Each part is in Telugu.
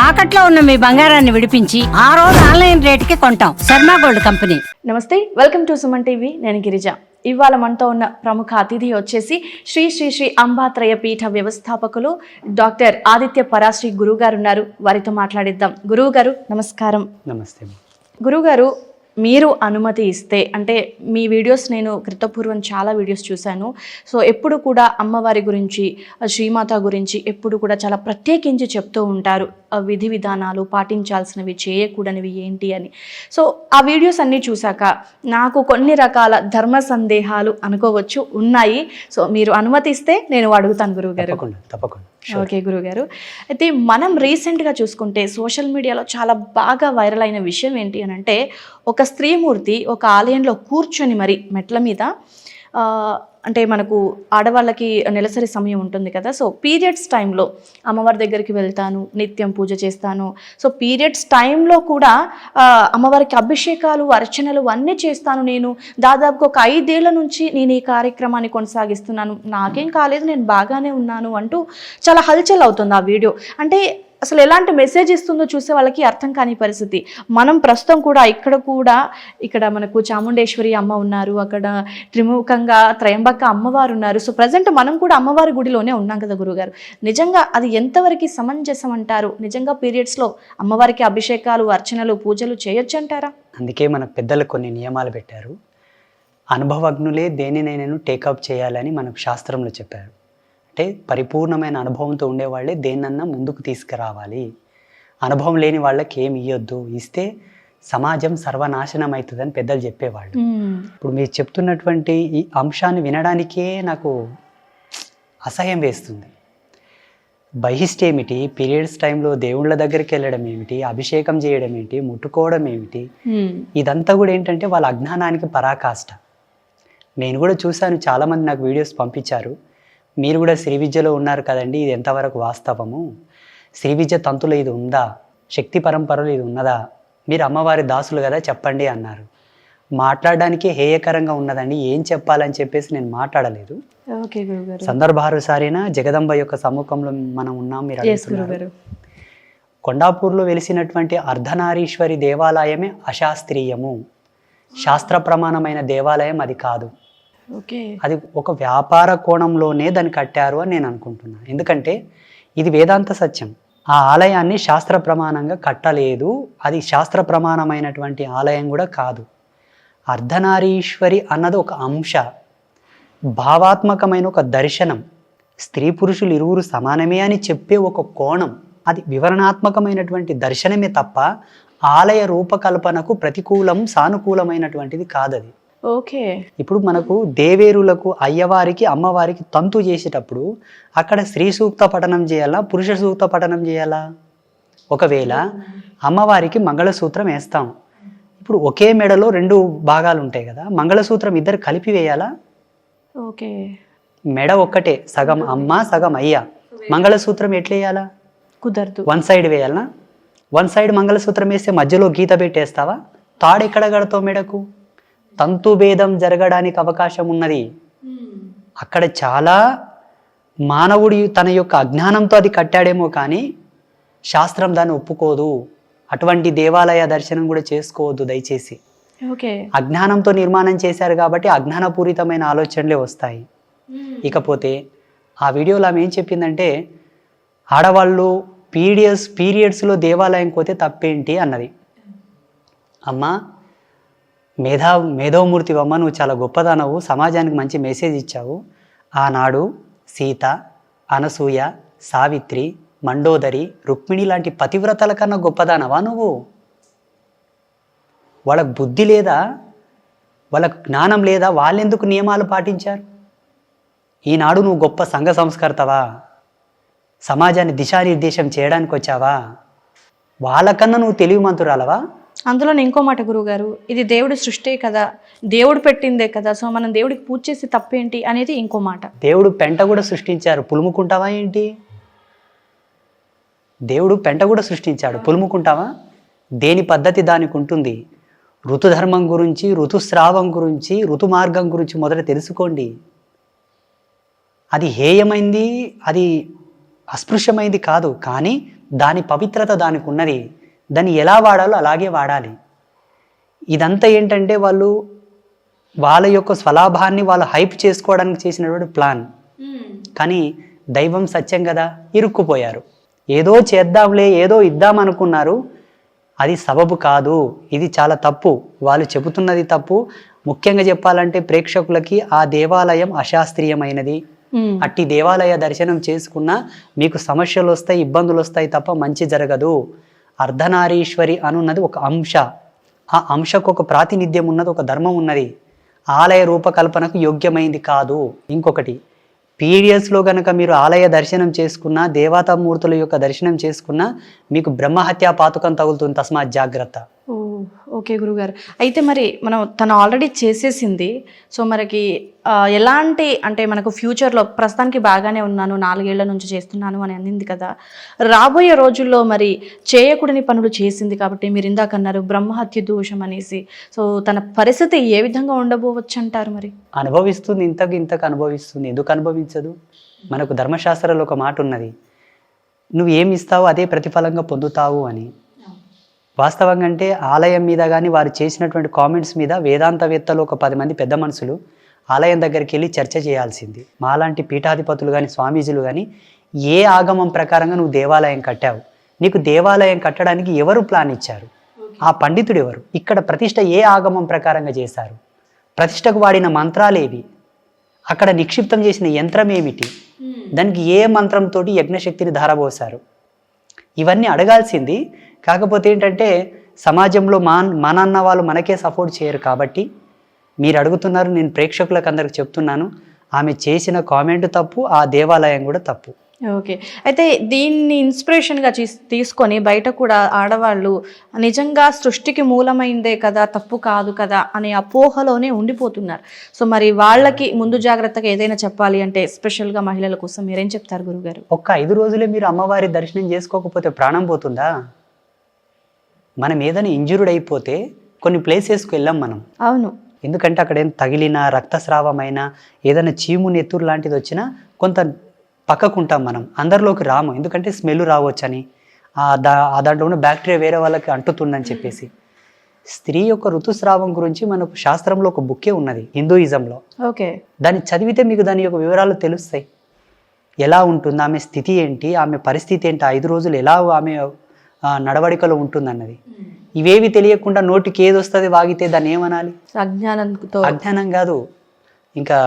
తాకట్లో ఉన్న మీ బంగారాన్ని విడిపించి ఆ రోజు ఆన్లైన్ రేటుకి కొంటాం. Sharma gold company. నమస్తే, వెల్కమ్ టు సుమన్ టీవీ. నేను గిరిజ. ఇవాళ మనతో ఉన్న ప్రముఖ అతిథి వచ్చేసి శ్రీ శ్రీ శ్రీ అంబాత్రయ పీఠ వ్యవస్థాపకులు డాక్టర్ ఆదిత్య పరాశ్రీ గురువు గారు ఉన్నారు. వారితో మాట్లాడిద్దాం. గురువు గారు నమస్కారం. నమస్తే. గురువుగారు, మీరు అనుమతి ఇస్తే, అంటే మీ వీడియోస్ నేను క్రితపూర్వం చాలా వీడియోస్ చూశాను. సో ఎప్పుడు కూడా అమ్మవారి గురించి, శ్రీమాత గురించి ఎప్పుడు కూడా చాలా ప్రత్యేకించి చెప్తూ ఉంటారు. విధి విధానాలు, పాటించాల్సినవి, చేయకూడనివి ఏంటి అని. సో ఆ వీడియోస్ అన్నీ చూశాక నాకు కొన్ని రకాల ధర్మ సందేహాలు అనుకోవచ్చు ఉన్నాయి. సో మీరు అనుమతిస్తే నేను అడుగుతాను గురువుగారు. తప్పకుండా. ఓకే గురువుగారు. అయితే మనం రీసెంట్గా చూసుకుంటే సోషల్ మీడియాలో చాలా బాగా వైరల్ అయిన విషయం ఏంటి అని అంటే, ఒక స్త్రీమూర్తి ఒక ఆలయంలో కూర్చొని మరి మెట్ల మీద, అంటే మనకు ఆడవాళ్ళకి నెలసరి సమయం ఉంటుంది కదా, సో పీరియడ్స్ టైంలో అమ్మవారి దగ్గరికి వెళ్తాను, నిత్యం పూజ చేస్తాను. సో పీరియడ్స్ టైంలో కూడా అమ్మవారికి అభిషేకాలు, అర్చనలు అన్నీ చేస్తాను. నేను దాదాపుగా ఒక 5 ఏళ్ల నుంచి నేను ఈ కార్యక్రమాన్ని కొనసాగిస్తున్నాను, నాకేం కాలేదు, నేను బాగానే ఉన్నాను అంటూ చాలా హల్చల్ అవుతుంది ఆ వీడియో. అంటే అసలు ఎలాంటి మెసేజ్ ఇస్తుందో చూసే వాళ్ళకి అర్థం కాని పరిస్థితి. మనం ప్రస్తుతం కూడా ఇక్కడ మనకు చాముండేశ్వరి అమ్మ ఉన్నారు, అక్కడ త్రిముఖంగా త్రయంబక అమ్మవారు ఉన్నారు. సో ప్రజెంట్ మనం కూడా అమ్మవారి గుడిలోనే ఉన్నాం కదా గురుగారు. నిజంగా అది ఎంతవరకు సమంజసం అంటారు? నిజంగా పీరియడ్స్లో అమ్మవారికి అభిషేకాలు, అర్చనలు, పూజలు చేయొచ్చు అంటారా? అందుకే మన పెద్దలు కొన్ని నియమాలు పెట్టారు. అనుభవజ్ఞులే దేనినైనా టేకప్ చేయాలని మనకు శాస్త్రంలో చెప్పారు. అంటే పరిపూర్ణమైన అనుభవంతో ఉండేవాళ్ళే దేన్నన్నా ముందుకు తీసుకురావాలి. అనుభవం లేని వాళ్ళకి ఏమి ఇవ్వద్దు, ఇస్తే సమాజం సర్వనాశనం అవుతుందని పెద్దలు చెప్పేవాళ్ళు. ఇప్పుడు మీరు చెప్తున్నటువంటి ఈ అంశాన్ని వినడానికే నాకు అసహ్యం వేస్తుంది. బహిష్టేమిటి, పీరియడ్స్ టైంలో దేవుళ్ళ దగ్గరికి వెళ్ళడం ఏమిటి, అభిషేకం చేయడం ఏంటి, ముట్టుకోవడం ఏమిటి, ఇదంతా కూడా ఏంటంటే వాళ్ళ అజ్ఞానానికి పరాకాష్ట. నేను కూడా చూశాను, చాలామంది నాకు వీడియోస్ పంపించారు. మీరు కూడా శ్రీ విద్యలో ఉన్నారు కదండి, ఇది ఎంతవరకు వాస్తవము, శ్రీ విద్య తంతులో ఇది ఉందా, శక్తి పరంపరలో ఇది ఉన్నదా, మీరు అమ్మవారి దాసులు కదా చెప్పండి అన్నారు. మాట్లాడడానికి హేయకరంగా ఉన్నదండి, ఏం చెప్పాలని చెప్పేసి నేను మాట్లాడలేదు. సందర్భానుసారిన జగదంబ యొక్క సమ్ముఖంలో మనం ఉన్నాం. మీరు అడుగుతున్నారు. కొండాపూర్లో వెలిసినటువంటి అర్ధనారీశ్వరి దేవాలయమే అశాస్త్రీయము, శాస్త్ర ప్రమాణమైన దేవాలయం అది కాదు. అది ఒక వ్యాపార కోణంలోనే దాన్ని కట్టారు అని నేను అనుకుంటున్నాను. ఎందుకంటే ఇది వేదాంత సత్యం. ఆ ఆలయాన్ని శాస్త్ర ప్రమాణంగా కట్టలేదు, అది శాస్త్ర ప్రమాణమైనటువంటి ఆలయం కూడా కాదు. అర్ధనారీశ్వరి అన్నది ఒక అంశ, భావాత్మకమైన ఒక దర్శనం, స్త్రీ పురుషులు ఇరువురు సమానమే అని చెప్పే ఒక కోణం, అది వివరణాత్మకమైనటువంటి దర్శనమే తప్ప ఆలయ రూపకల్పనకు ప్రతికూలం, సానుకూలమైనటువంటిది కాదది. ఓకే. ఇప్పుడు మనకు దేవేరులకు, అయ్యవారికి, అమ్మవారికి తంతు చేసేటప్పుడు అక్కడ స్త్రీ సూక్త పఠనం చేయాలా, పురుష సూక్త పఠనం చేయాలా? ఒకవేళ అమ్మవారికి మంగళసూత్రం వేస్తాం, ఇప్పుడు ఒకే మెడలో 2 భాగాలు ఉంటాయి కదా, మంగళసూత్రం ఇద్దరు కలిపి వేయాలా? ఓకే. మెడ ఒక్కటే, సగం అమ్మ సగం అయ్య, మంగళసూత్రం ఎట్లేయాలా? కుదరదు. 1 సైడ్ వేయాలా? 1 సైడ్ మంగళసూత్రం వేస్తే మధ్యలో గీత పెట్టేస్తావా? తాడు ఎక్కడ కడతావు మెడకు? తంతు భేదం జరగడానికి అవకాశం ఉన్నది. అక్కడ చాలా మానవుడి తన యొక్క అజ్ఞానంతో అది కట్టాడేమో కానీ శాస్త్రం దాన్ని ఒప్పుకోదు. అటువంటి దేవాలయ దర్శనం కూడా చేసుకోవద్దు దయచేసి. అజ్ఞానంతో నిర్మాణం చేశారు కాబట్టి అజ్ఞానపూరితమైన ఆలోచనలే వస్తాయి. ఇకపోతే ఆ వీడియోలో ఆమె ఏం చెప్పిందంటే, ఆడవాళ్ళు పీరియడ్స్లో దేవాలయం పోతే తప్పేంటి అన్నది. అమ్మ, మేధోమూర్తివమ్మ, నువ్వు చాలా గొప్పదానవు, సమాజానికి మంచి మెసేజ్ ఇచ్చావు. ఆనాడు సీత, అనసూయ, సావిత్రి, మండోదరి, రుక్మిణి లాంటి పతివ్రతల కన్నా గొప్పదానవా నువ్వు? వాళ్ళకు బుద్ధి లేదా, వాళ్ళకు జ్ఞానం లేదా? వాళ్ళెందుకు నియమాలు పాటించారు? ఈనాడు నువ్వు గొప్ప సంఘ సంస్కర్తవా, సమాజాన్ని దిశానిర్దేశం చేయడానికి వచ్చావా? వాళ్ళకన్నా నువ్వు తెలివిమంతురాలవా? అందులో ఇంకో మాట గురువుగారు, ఇది దేవుడి సృష్టి కదా, దేవుడు పెట్టిందే కదా, సో మనం దేవుడికి పూజ చేసి తప్పేంటి అనేది ఇంకో మాట. దేవుడు పెంట కూడా సృష్టించారు, పులుముకుంటావా ఏంటి? దేవుడు పెంట కూడా సృష్టించాడు, పులుముకుంటావా? దేని పద్ధతి దానికి ఉంటుంది. ఋతుధర్మం గురించి, ఋతుస్రావం గురించి, ఋతు మార్గం గురించి మొదట తెలుసుకోండి. అది హేయమైంది, అది అస్పృశ్యమైంది కాదు, కానీ దాని పవిత్రత దానికి ఉన్నది, దాన్ని ఎలా వాడాలో అలాగే వాడాలి. ఇదంతా ఏంటంటే వాళ్ళు వాళ్ళ యొక్క స్వలాభాన్ని వాళ్ళు హైప్ చేసుకోవడానికి చేసినటువంటి ప్లాన్. కానీ దైవం సత్యం కదా, ఇరుక్కుపోయారు. ఏదో చేద్దాంలే, ఏదో ఇద్దాం అనుకున్నారు, అది సబబు కాదు. ఇది చాలా తప్పు, వాళ్ళు చెబుతున్నది తప్పు. ముఖ్యంగా చెప్పాలంటే ప్రేక్షకులకి ఆ దేవాలయం అశాస్త్రీయమైనది. అట్టి దేవాలయ దర్శనం చేసుకున్నా మీకు సమస్యలు వస్తాయి, ఇబ్బందులు వస్తాయి తప్ప మంచి జరగదు. అర్ధనారీశ్వరి అనున్నది ఒక అంశ, ఆ అంశకు ఒక ప్రాతినిధ్యం ఉన్నది, ఒక ధర్మం ఉన్నది. ఆలయ రూపకల్పనకు యోగ్యమైంది కాదు. ఇంకొకటి, పీరియడ్స్లో కనుక మీరు ఆలయ దర్శనం చేసుకున్నా, దేవతామూర్తుల యొక్క దర్శనం చేసుకున్నా మీకు బ్రహ్మహత్యా పాతకం తగులుతుంది, తస్మాత్ జాగ్రత్త. ఓకే గురుగారు. అయితే మరి మనం తను ఆల్రెడీ చేసేసింది, సో మనకి ఎలాంటి అంటే మనకు ఫ్యూచర్లో ప్రస్తుతానికి బాగానే ఉన్నాను, 4 ఏళ్ల నుంచి చేస్తున్నాను అని అందింది కదా, రాబోయే రోజుల్లో మరి చేయకూడని పనులు చేసింది కాబట్టి మీరు ఇందాక అన్నారు బ్రహ్మహత్య దోషం అనేసి, సో తన పరిస్థితి ఏ విధంగా ఉండబోవచ్చు అంటారు? మరి అనుభవిస్తుంది, ఇంతకు అనుభవిస్తుంది. ఎందుకు అనుభవించదు? మనకు ధర్మశాస్త్రాల్లో ఒక మాట ఉన్నది, నువ్వు ఏమి ఇస్తావో అదే ప్రతిఫలంగా పొందుతావు అని. వాస్తవంగా అంటే ఆలయం మీద కానీ వారు చేసినటువంటి కామెంట్స్ మీద వేదాంతవేత్తలు ఒక 10 మంది పెద్ద మనుషులు ఆలయం దగ్గరికి వెళ్ళి చర్చ చేయాల్సింది. మాలాంటి పీఠాధిపతులు కానీ స్వామీజీలు కానీ ఏ ఆగమం ప్రకారంగా నువ్వు దేవాలయం కట్టావు, నీకు దేవాలయం కట్టడానికి ఎవరు ప్లాన్ ఇచ్చారు, ఆ పండితుడు ఎవరు, ఇక్కడ ప్రతిష్ట ఏ ఆగమం ప్రకారంగా చేశారు, ప్రతిష్టకు వాడిన మంత్రాలేవి, అక్కడ నిక్షిప్తం చేసిన యంత్రం ఏమిటి, దానికి ఏ మంత్రంతో యజ్ఞశక్తిని ధారబోసారు, ఇవన్నీ అడగాల్సింది. కాకపోతే ఏంటంటే సమాజంలో మనన్న వాళ్ళు మనకే సపోర్ట్ చేయరు కాబట్టి మీరు అడుగుతున్నారు. నేను ప్రేక్షకులకు అందరికి చెప్తున్నాను, ఆమె చేసిన కామెంట్ తప్పు, ఆ దేవాలయం కూడా తప్పు. ఓకే. అయితే దీన్ని ఇన్స్పిరేషన్గా తీసుకొని బయట కూడా ఆడవాళ్ళు నిజంగా సృష్టికి మూలమైందే కదా, తప్పు కాదు కదా అనే అపోహలోనే ఉండిపోతున్నారు. సో మరి వాళ్ళకి ముందు జాగ్రత్తగా ఏదైనా చెప్పాలి అంటే స్పెషల్గా మహిళల కోసం మీరేం చెప్తారు గురుగారు? ఒక్క 5 రోజులే మీరు అమ్మవారి దర్శనం చేసుకోకపోతే ప్రాణం పోతుందా? మనం ఏదైనా ఇంజుర్డ్ అయిపోతే కొన్ని ప్లేసెస్కి వెళ్ళాం మనం. అవును. ఎందుకంటే అక్కడ ఏం తగిలినా, రక్తస్రావమైనా, ఏదైనా చీము నెత్తురు లాంటిది వచ్చినా కొంత పక్కకుంటాం మనం, అందరిలోకి రాము. ఎందుకంటే స్మెల్ రావచ్చని, దాంట్లో ఉన్న బ్యాక్టీరియా వేరే వాళ్ళకి అంటుతుందని చెప్పేసి. స్త్రీ యొక్క ఋతుస్రావం గురించి మనకు శాస్త్రంలో ఒక బుక్కే ఉన్నది హిందూయిజంలో. ఓకే. దాన్ని చదివితే మీకు దాని యొక్క వివరాలు తెలుస్తాయి. ఎలా ఉంటుంది, ఆమె స్థితి ఏంటి, ఆమె పరిస్థితి ఏంటి, 5 రోజులు ఎలా ఆమె నడవడికలో ఉంటుందన్నది. ఇవేవి తెలియకుండా నోటికి ఏది వస్తుంది వాగితే దాన్ని ఏమనాలి? అజ్ఞానం కాదు, ఇంకా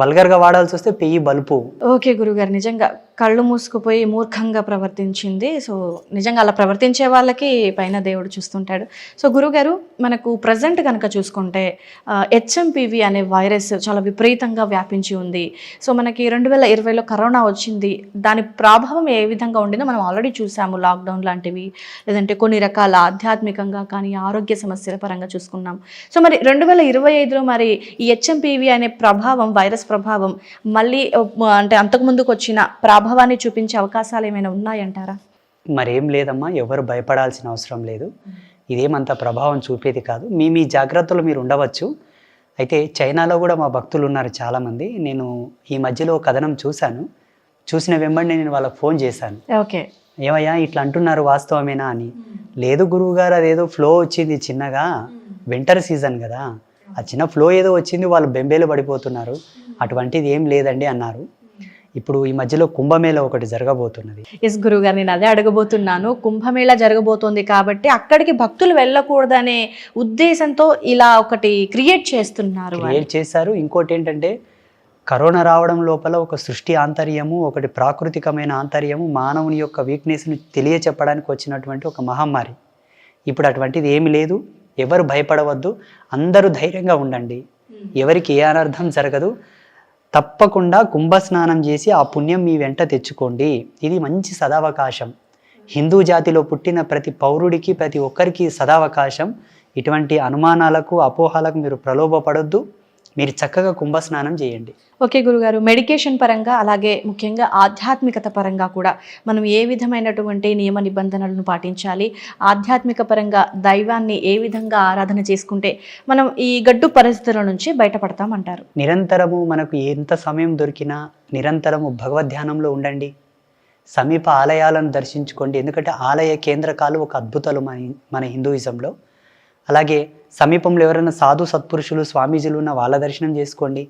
వల్గర్గా వాడాల్సి వస్తే పెయ్యి బలుపు. ఓకే గురుగారు, నిజంగా కళ్ళు మూసుకుపోయి మూర్ఖంగా ప్రవర్తించింది. సో నిజంగా అలా ప్రవర్తించే వాళ్ళకి పైన దేవుడు చూస్తుంటాడు. సో గురుగారు, మనకు ప్రజెంట్ కనుక చూసుకుంటే HMPV అనే వైరస్ చాలా విపరీతంగా వ్యాపించి ఉంది. సో మనకి 2020లో కరోనా వచ్చింది, దాని ప్రభావం ఏ విధంగా ఉండిందో మనం ఆల్రెడీ చూసాము, లాక్డౌన్ లాంటివి, లేదంటే కొన్ని రకాల ఆధ్యాత్మికంగా కానీ ఆరోగ్య సమస్యల పరంగా చూసుకున్నాం. సో మరి 2025లో మరి ఈ HMPV అనే ప్రభావం, వైరస్ ప్రభావం మళ్ళీ అంటే అంతకుముందుకు వచ్చిన ప్రభావాన్ని చూపించే అవకాశాలు ఏమైనా ఉన్నాయంటారా? మరేం లేదమ్మా, ఎవరు భయపడాల్సిన అవసరం లేదు. ఇదేమంత ప్రభావం చూపేది కాదు. మీ జాగ్రత్తలు మీరు ఉండవచ్చు. అయితే చైనాలో కూడా మా భక్తులు ఉన్నారు చాలామంది. నేను ఈ మధ్యలో కథనం చూసిన వెంబడి నేను వాళ్ళకి ఫోన్ చేశాను. ఓకే. ఏమయ్యా ఇట్లా అంటున్నారు, వాస్తవమేనా అని. లేదు గురువు గారు, అదేదో ఫ్లో వచ్చింది చిన్నగా, వింటర్ సీజన్ కదా, ఆ చిన్న ఫ్లో ఏదో వచ్చింది, వాళ్ళు బెంబేలు పడిపోతున్నారు, అటువంటిది ఏం లేదండి అన్నారు. ఇప్పుడు ఈ మధ్యలో కుంభమేళ ఒకటి జరగబోతున్నది. ఎస్ గురుగారు, నేను అదే అడగబోతున్నాను. కుంభమేళ జరగబోతోంది కాబట్టి అక్కడికి భక్తులు వెళ్ళకూడదనే ఉద్దేశంతో ఇలా ఒకటి క్రియేట్ చేశారు. ఇంకోటి ఏంటంటే కరోనా రావడం లోపల ఒక సృష్టి ఆంతర్యము, ఒకటి ప్రాకృతికమైన ఆంతర్యము, మానవుని యొక్క వీక్నెస్ని తెలియచెప్పడానికి వచ్చినటువంటి ఒక మహమ్మారి. ఇప్పుడు అటువంటిది ఏమి లేదు, ఎవరు భయపడవద్దు, అందరూ ధైర్యంగా ఉండండి, ఎవరికి ఏ అనర్థం జరగదు. తప్పకుండా కుంభస్నానం చేసి ఆ పుణ్యం మీ వెంట తెచ్చుకోండి. ఇది మంచి సదావకాశం. హిందూ జాతిలో పుట్టిన ప్రతి పౌరుడికి, ప్రతి ఒక్కరికి సదావకాశం. ఇటువంటి అనుమానాలకు, అపోహలకు మీరు ప్రలోభపడొద్దు. మీరు చక్కగా కుంభస్నానం చేయండి. ఓకే గురుగారు, మెడికేషన్ పరంగా అలాగే ముఖ్యంగా ఆధ్యాత్మికత పరంగా కూడా మనం ఏ విధమైనటువంటి నియమ నిబంధనలను పాటించాలి, ఆధ్యాత్మిక పరంగా దైవాన్ని ఏ విధంగా ఆరాధన చేసుకుంటే మనం ఈ గడ్డు పరిస్థితుల నుంచి బయటపడతామంటారు? నిరంతరము మనకు ఎంత సమయం దొరికినా నిరంతరము భగవద్ధ్యానంలో ఉండండి. సమీప ఆలయాలను దర్శించుకోండి. ఎందుకంటే ఆలయ కేంద్రకాలు ఒక అద్భుతాలు మన హిందూయిజంలో. అలాగే సమీపంలో ఎవరైనా సాధు సత్పురుషులు స్వామీజీలు ఉన్న వాళ్ళ దర్శనం చేసుకోండి.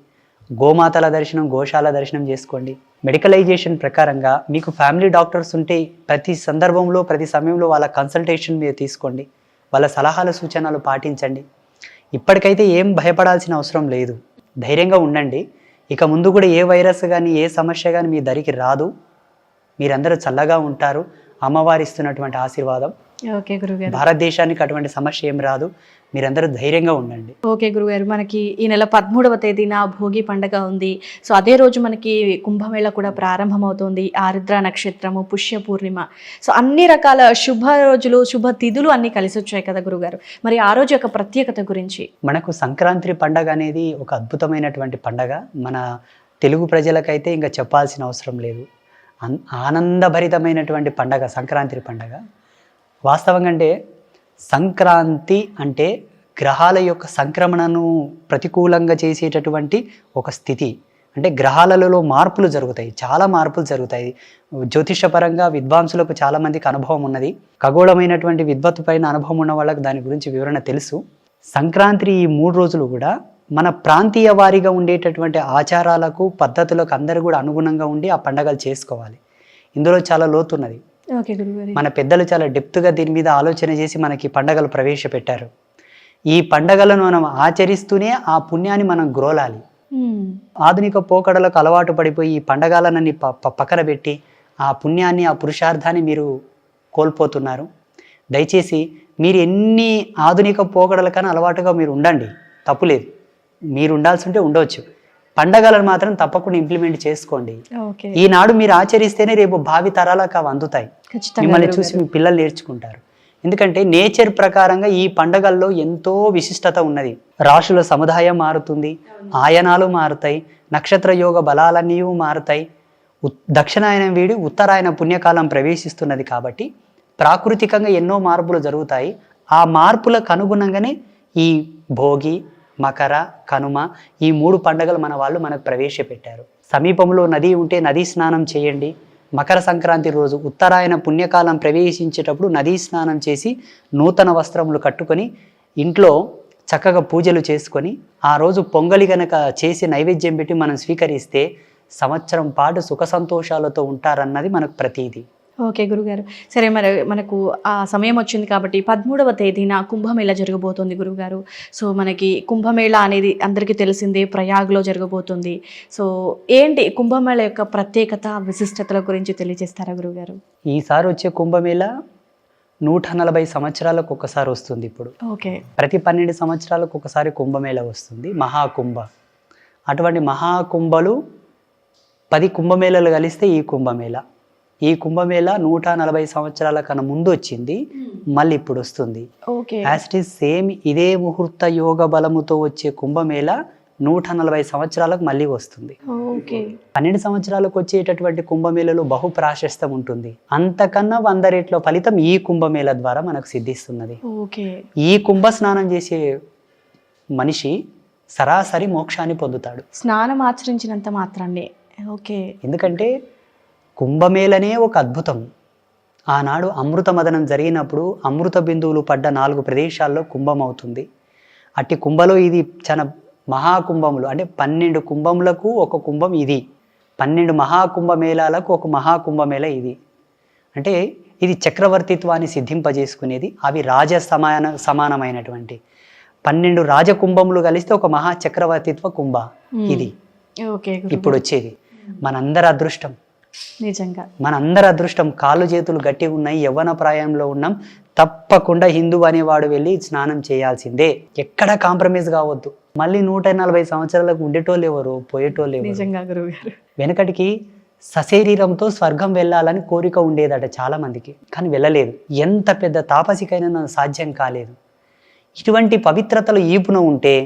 గోమాతల దర్శనం, గోశాల దర్శనం చేసుకోండి. మెడికలైజేషన్ ప్రకారంగా మీకు ఫ్యామిలీ డాక్టర్స్ ఉంటే ప్రతి సందర్భంలో ప్రతి సమయంలో వాళ్ళ కన్సల్టేషన్ మీరు తీసుకోండి. వాళ్ళ సలహాలు సూచనలు పాటించండి. ఇప్పటికైతే ఏం భయపడాల్సిన అవసరం లేదు. ధైర్యంగా ఉండండి. ఇక ముందు కూడా ఏ వైరస్ కానీ ఏ సమస్య కానీ మీ దరికి రాదు. మీరందరూ చల్లగా ఉంటారు. అమ్మవారి ఇస్తున్నటువంటి ఆశీర్వాదం. ఓకే గురుగారు. భారతదేశానికి అటువంటి సమస్య ఏం రాదు. మీరందరూ ధైర్యంగా ఉండండి. ఓకే గురుగారు, మనకి ఈ నెల 13వ తేదీన భోగి పండగ ఉంది. సో అదే రోజు మనకి కుంభమేళ కూడా ప్రారంభమవుతుంది. ఆరుద్ర నక్షత్రము, పుష్య పూర్ణిమ. సో అన్ని రకాల శుభ రోజులు, శుభ తిథులు అన్నీ కలిసి వచ్చాయి కదా గురుగారు. మరి ఆ రోజు యొక్క ప్రత్యేకత గురించి. మనకు సంక్రాంతి పండగ అనేది ఒక అద్భుతమైనటువంటి పండగ. మన తెలుగు ప్రజలకైతే ఇంకా చెప్పాల్సిన అవసరం లేదు. ఆనందభరితమైనటువంటి పండగ సంక్రాంతి పండగ. వాస్తవంగా అంటే సంక్రాంతి అంటే గ్రహాల యొక్క సంక్రమణను ప్రతికూలంగా చేసేటటువంటి ఒక స్థితి. అంటే గ్రహాలలో మార్పులు జరుగుతాయి, చాలా మార్పులు జరుగుతాయి. జ్యోతిషపరంగా విద్వాంసులకు చాలామందికి అనుభవం ఉన్నది. ఖగోళమైనటువంటి విద్వత్తు పైన అనుభవం ఉన్న వాళ్ళకి దాని గురించి వివరణ తెలుసు. సంక్రాంతి ఈ 3 రోజులు కూడా మన ప్రాంతీయ వారీగా ఉండేటటువంటి ఆచారాలకు పద్ధతులకు అందరూ కూడా అనుగుణంగా ఉండి ఆ పండగలు చేసుకోవాలి. ఇందులో చాలా లోతున్నది. ఓకే గురుగారు. మన పెద్దలు చాలా డెప్త్గా దీని మీద ఆలోచన చేసి మనకి పండగలు ప్రవేశపెట్టారు. ఈ పండగలను మనం ఆచరిస్తూనే ఆ పుణ్యాన్ని మనం గ్రోలాలి. ఆధునిక పోకడలకు అలవాటు పడిపోయి ఈ పండగలనని పక్కన పెట్టి ఆ పుణ్యాన్ని, ఆ పురుషార్థాన్ని మీరు కోల్పోతున్నారు. దయచేసి మీరు ఎన్ని ఆధునిక పోకడలకన్నా అలవాటుగా మీరు ఉండండి, తప్పులేదు. మీరు ఉండాల్సి ఉంటే ఉండవచ్చు. పండగలను మాత్రం తప్పకుండా ఇంప్లిమెంట్ చేసుకోండి. ఈనాడు మీరు ఆచరిస్తేనే రేపు భావి తరాలకు అవి అందుతాయి. మిమ్మల్ని చూసి మీ పిల్లలు నేర్చుకుంటారు. ఎందుకంటే నేచర్ ప్రకారంగా ఈ పండగల్లో ఎంతో విశిష్టత ఉన్నది. రాశుల సముదాయం మారుతుంది, ఆయనాలు మారుతాయి, నక్షత్ర యోగ బలాలన్నీ మారుతాయి. దక్షిణాయనం వీడి ఉత్తరాయణ పుణ్యకాలం ప్రవేశిస్తున్నది కాబట్టి ప్రాకృతికంగా ఎన్నో మార్పులు జరుగుతాయి. ఆ మార్పులకు అనుగుణంగానే ఈ భోగి, మకర, కనుమ ఈ 3 పండుగలు మన వాళ్ళు మనకు ప్రవేశపెట్టారు. సమీపంలో నది ఉంటే నదీ స్నానం చేయండి. మకర సంక్రాంతి రోజు ఉత్తరాయణ పుణ్యకాలం ప్రవేశించేటప్పుడు నదీ స్నానం చేసి నూతన వస్త్రములు కట్టుకొని ఇంట్లో చక్కగా పూజలు చేసుకొని ఆ రోజు పొంగలి గనక చేసి నైవేద్యం పెట్టి మనం స్వీకరిస్తే సంవత్సరం పాటు సుఖ సంతోషాలతో ఉంటారన్నది మనకు ప్రతీది. ఓకే గురుగారు. సరే, మరి మనకు ఆ సమయం వచ్చింది కాబట్టి 13వ తేదీన కుంభమేళ జరగబోతుంది గురుగారు. సో మనకి కుంభమేళ అనేది అందరికీ తెలిసిందే, ప్రయాగ్లో జరగబోతుంది. సో ఏంటి కుంభమేళ యొక్క ప్రత్యేకత, విశిష్టతల గురించి తెలియజేస్తారా గురుగారు? ఈసారి వచ్చే కుంభమేళ 140 సంవత్సరాలకు ఒకసారి వస్తుంది. ఇప్పుడు ఓకే, ప్రతి 12 సంవత్సరాలకు ఒకసారి కుంభమేళ వస్తుంది, మహాకుంభ. అటువంటి మహాకుంభలు 10 కుంభమేళలు కలిస్తే ఈ కుంభమేళ. ఈ కుంభమేళ 140 సంవత్సరాల కన్నా ముందు వచ్చింది, మళ్ళీ ఇప్పుడు వస్తుంది. యాజ్ ఇట్ ఈస్ సేమ్ ఇదే ముహూర్త యోగ బలముతో వచ్చే కుంభమేళ 140 సంవత్సరాలకు మళ్ళీ వస్తుంది. 12 సంవత్సరాలకు వచ్చేటటువంటి కుంభమేళలో బహు ప్రాశస్తం ఉంటుంది. అంతకన్నా 100 రెట్ల ఫలితం ఈ కుంభమేళ ద్వారా మనకు సిద్ధిస్తున్నది. ఈ కుంభ స్నానం చేసే మనిషి సరాసరి మోక్షాన్ని పొందుతాడు, స్నానం ఆచరించినంత మాత్రాన్ని. ఎందుకంటే కుంభమేళనే ఒక అద్భుతం. ఆనాడు అమృత మదనం జరిగినప్పుడు అమృత బిందువులు పడ్డ 4 ప్రదేశాల్లో కుంభం అవుతుంది. అట్టి కుంభలో ఇది చాలా మహాకుంభములు, అంటే 12 కుంభములకు ఒక కుంభం ఇది, 12 మహాకుంభమేళాలకు ఒక మహాకుంభమేళ ఇది. అంటే ఇది చక్రవర్తిత్వాన్ని సిద్ధింపజేసుకునేది. అవి సమానమైనటువంటి 12 రాజకుంభములు కలిస్తే ఒక మహా చక్రవర్తిత్వ కుంభ ఇది ఇప్పుడు వచ్చేది. మనందరి అదృష్టం, నిజంగా మనందరి అదృష్టం. కాళ్ళు చేతులు గట్టిగా ఉన్నాయి, యవ్వన ప్రాయంలో ఉన్నాం. తప్పకుండా హిందూ అనేవాడు వెళ్ళి స్నానం చేయాల్సిందే, ఎక్కడ కాంప్రమైజ్ కావద్దు. మళ్ళీ 140 సంవత్సరాలకు ఉండేటోళ్ళు ఎవరు, పోయేటోళ్ళు ఎవరు? వెనకటికి సశరీరంతో స్వర్గం వెళ్ళాలని కోరిక ఉండేదట చాలా మందికి, కానీ వెళ్ళలేదు. ఎంత పెద్ద తాపసికైనా సాధ్యం కాలేదు. ఇటువంటి పవిత్రతలు ఈపున ఉంటే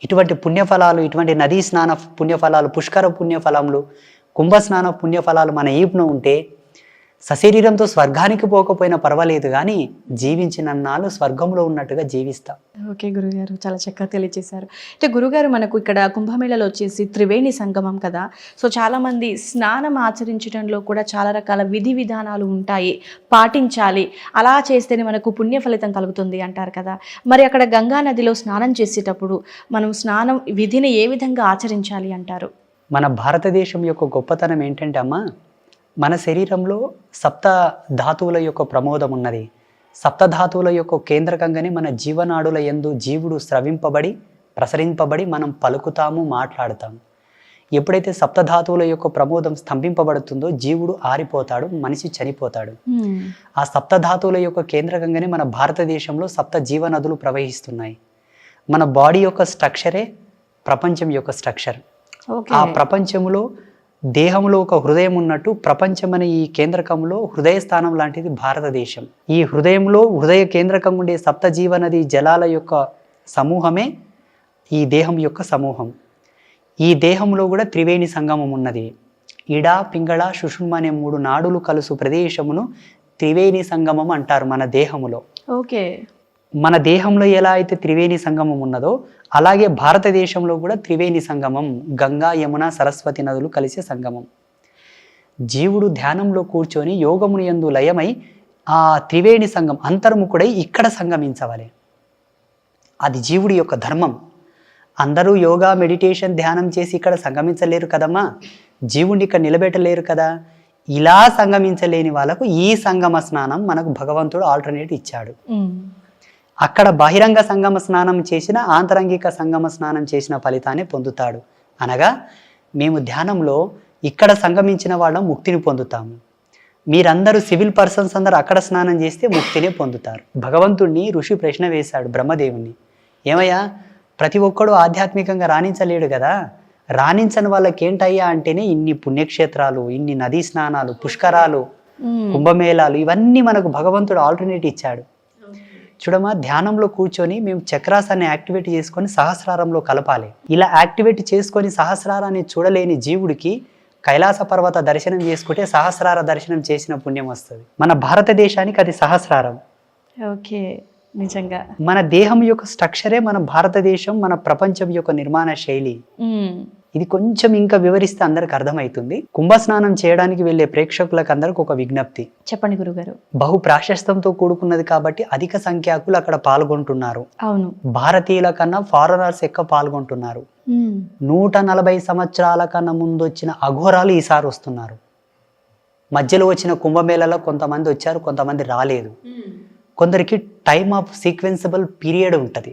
ఇటువంటి పుణ్యఫలాలు, ఇటువంటి నదీ స్నాన పుణ్యఫలాలు, పుష్కర పుణ్యఫలములు, కుంభస్నాన పుణ్యఫలాలు మన ఈపున ఉంటే సశరీరంతో స్వర్గానికి పోకపోయినా పర్వాలేదు కానీ జీవించినన్నాళ్ళు స్వర్గంలో ఉన్నట్టుగా జీవిస్తాం. ఓకే గురుగారు, చాలా చక్కగా తెలియజేశారు. అయితే గురుగారు, మనకు ఇక్కడ కుంభమేళలో వచ్చేసి త్రివేణి సంగమం కదా, సో చాలామంది స్నానం ఆచరించడంలో కూడా చాలా రకాల విధి విధానాలు ఉంటాయి, పాటించాలి, అలా చేస్తేనే మనకు పుణ్య ఫలితం కలుగుతుంది అంటారు కదా. మరి అక్కడ గంగా నదిలో స్నానం చేసేటప్పుడు మనం స్నానం విధిని ఏ విధంగా ఆచరించాలి అంటారు? మన భారతదేశం యొక్క గొప్పతనం ఏంటంటే అమ్మా, మన శరీరంలో సప్త ధాతువుల యొక్క ప్రమోదం ఉన్నది. సప్తధాతువుల యొక్క కేంద్రకంగానే మన జీవనాడుల యందు జీవుడు స్రవింపబడి ప్రసరింపబడి మనం పలుకుతాము, మాట్లాడతాము. ఎప్పుడైతే సప్తధాతువుల యొక్క ప్రమోదం స్తంభింపబడుతుందో జీవుడు ఆరిపోతాడు, మనిషి చనిపోతాడు. ఆ సప్తధాతువుల యొక్క కేంద్రకంగానే మన భారతదేశంలో సప్త జీవనదులు ప్రవహిస్తున్నాయి. మన బాడీ యొక్క స్ట్రక్చరే ప్రపంచం యొక్క స్ట్రక్చర్. ఆ ప్రపంచంలో దేహంలో ఒక హృదయం ఉన్నట్టు ప్రపంచం అనే ఈ కేంద్రకంలో హృదయ స్థానం లాంటిది భారతదేశం. ఈ హృదయంలో హృదయ కేంద్రకం ఉండే సప్త జీవనది జలాల యొక్క సమూహమే ఈ దేహం యొక్క సమూహం. ఈ దేహంలో కూడా త్రివేణి సంగమం ఉన్నది. ఇడ, పింగళ, సుషుమ్న అనే 3 నాడులు కలుసు ప్రదేశమును త్రివేణి సంగమం అంటారు మన దేహములో. ఓకే. మన దేహంలో ఎలా అయితే త్రివేణి సంగమం ఉన్నదో అలాగే భారతదేశంలో కూడా త్రివేణి సంగమం, గంగా, యమున, సరస్వతి నదులు కలిసే సంగమం. జీవుడు ధ్యానంలో కూర్చొని యోగముని యందు లయమై ఆ త్రివేణి సంగం అంతర్ముఖుడై ఇక్కడ సంగమించవాలి. అది జీవుడి యొక్క ధర్మం. అందరూ యోగా, మెడిటేషన్, ధ్యానం చేసి ఇక్కడ సంగమించలేరు కదమ్మా, జీవుడిని ఇక్కడ నిలబెట్టలేరు కదా. ఇలా సంగమించలేని వాళ్ళకు ఈ సంగమ స్నానం మనకు భగవంతుడు ఆల్టర్నేట్ ఇచ్చాడు. అక్కడ బహిరంగ సంగమ స్నానం చేసిన, ఆంతరంగిక సంగమ స్నానం చేసిన ఫలితాన్ని పొందుతాడు. అనగా మేము ధ్యానంలో ఇక్కడ సంగమించిన వాళ్ళం ముక్తిని పొందుతాము. మీరందరూ సివిల్ పర్సన్స్ అందరూ అక్కడ స్నానం చేస్తే ముక్తినే పొందుతారు. భగవంతుడిని ఋషి ప్రశ్న వేశాడు బ్రహ్మదేవుణ్ణి, ఏమయ్యా ప్రతి ఒక్కడు ఆధ్యాత్మికంగా రాణించలేడు కదా, రాణించని వాళ్ళకి ఏంటయ్యా అంటేనే ఇన్ని పుణ్యక్షేత్రాలు, ఇన్ని నదీ స్నానాలు, పుష్కరాలు, కుంభమేళాలు, ఇవన్నీ మనకు భగవంతుడు ఆల్టర్నేట్ ఇచ్చాడు. చూడమా, ధ్యానంలో కూర్చొని మేము చక్రాసాన్ని యాక్టివేట్ చేసుకొని సహస్రారంలో కలపాలి. ఇలా యాక్టివేట్ చేసుకొని సహస్రారాన్ని చూడలేని జీవుడికి కైలాస పర్వత దర్శనం చేసుకుంటే సహస్రార దర్శనం చేసిన పుణ్యం వస్తుంది. మన భారతదేశానికి అది సహస్రారం. ఓకే, నిజంగా మన దేహం యొక్క స్ట్రక్చరే మన భారతదేశం, మన ప్రపంచం యొక్క నిర్మాణ శైలి. ఇది కొంచెం ఇంకా వివరిస్తే అందరికి అర్థమవుతుంది. కుంభస్నానం చేయడానికి వెళ్ళే ప్రేక్షకులకు అందరికి ఒక విజ్ఞప్తి. చెప్పండి గురుగారు. బహు ప్రాశస్తంతో కూడుకున్నది కాబట్టి అధిక సంఖ్యాకులు అక్కడ పాల్గొంటున్నారు. అవును, భారతీయుల కన్నా ఫారెనర్స్ ఎక్కువ పాల్గొంటున్నారు. 140 సంవత్సరాల కన్నా ముందు వచ్చిన అఘోరాలు ఈసారి వస్తున్నారు. మధ్యలో వచ్చిన కుంభమేళలో కొంతమంది వచ్చారు, కొంతమంది రాలేదు. కొందరికి టైమ్ ఆఫ్ సీక్వెన్సబుల్ పీరియడ్ ఉంటుంది.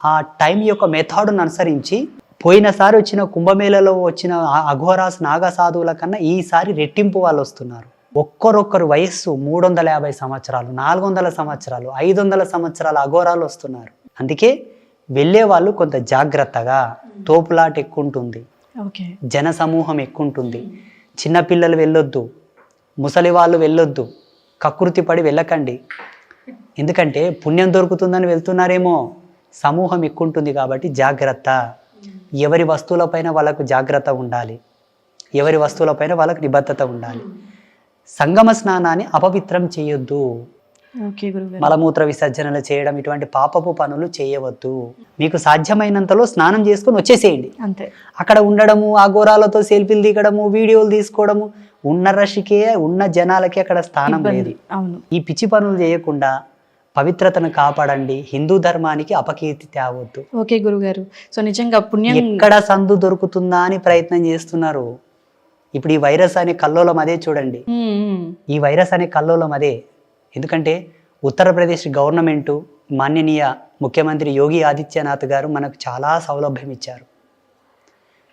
ఆ టైం యొక్క మెథడ్ను అనుసరించి పోయినసారి వచ్చిన కుంభమేళలో వచ్చిన అఘోరాస్, నాగ సాధువుల కన్నా ఈసారి రెట్టింపు వాళ్ళు వస్తున్నారు. ఒక్కరొక్కరు వయస్సు 350 సంవత్సరాలు, 400 సంవత్సరాలు, 500 సంవత్సరాల అఘోరాలు వస్తున్నారు. అందుకే వెళ్ళే వాళ్ళు కొంత జాగ్రత్తగా, తోపులాట ఎక్కువ ఉంటుంది, జన సమూహం ఎక్కువ ఉంటుంది. చిన్నపిల్లలు వెళ్ళొద్దు, ముసలి వాళ్ళు వెళ్ళొద్దు, కకృతి పడి వెళ్ళకండి. ఎందుకంటే పుణ్యం దొరుకుతుందని వెళ్తున్నారేమో, సమూహం ఎక్కువ ఉంటుంది కాబట్టి జాగ్రత్త. ఎవరి వస్తువులపైన వాళ్ళకు జాగ్రత్త ఉండాలి, ఎవరి వస్తువులపైన వాళ్ళకు నిబద్ధత ఉండాలి. సంగమ స్నానాన్ని అపవిత్రం చేయొద్దు. మలమూత్ర విసర్జనలు చేయడం, ఇటువంటి పాపపు పనులు చేయవద్దు. మీకు సాధ్యమైనంతలో స్నానం చేసుకొని వచ్చేసేయండి. అంతే. అక్కడ ఉండడము, ఆ ఘోరాలతో సెల్ఫీలు దిగడము, వీడియోలు తీసుకోవడము, ఉన్న రష్కే, ఉన్న జనాలకి అక్కడ స్థానం లేదు. ఈ పిచ్చి పనులు చేయకుండా పవిత్రతను కాపాడండి. హిందూ ధర్మానికి అపకీర్తి తేవద్దు. ఓకే గురుగారు. సో నిజంగా పుణ్యం ఎక్కడ సందు దొరుకుతుందా అని ప్రయత్నం చేస్తున్నారు. ఇప్పుడు ఈ వైరస్ అనే కల్లోలం అదే చూడండి. ఈ వైరస్ అనే కల్లోలం అదే. ఎందుకంటే ఉత్తరప్రదేశ్ గవర్నమెంటు, మాన్యనీయ ముఖ్యమంత్రి యోగి ఆదిత్యనాథ్ గారు మనకు చాలా సౌలభ్యం ఇచ్చారు.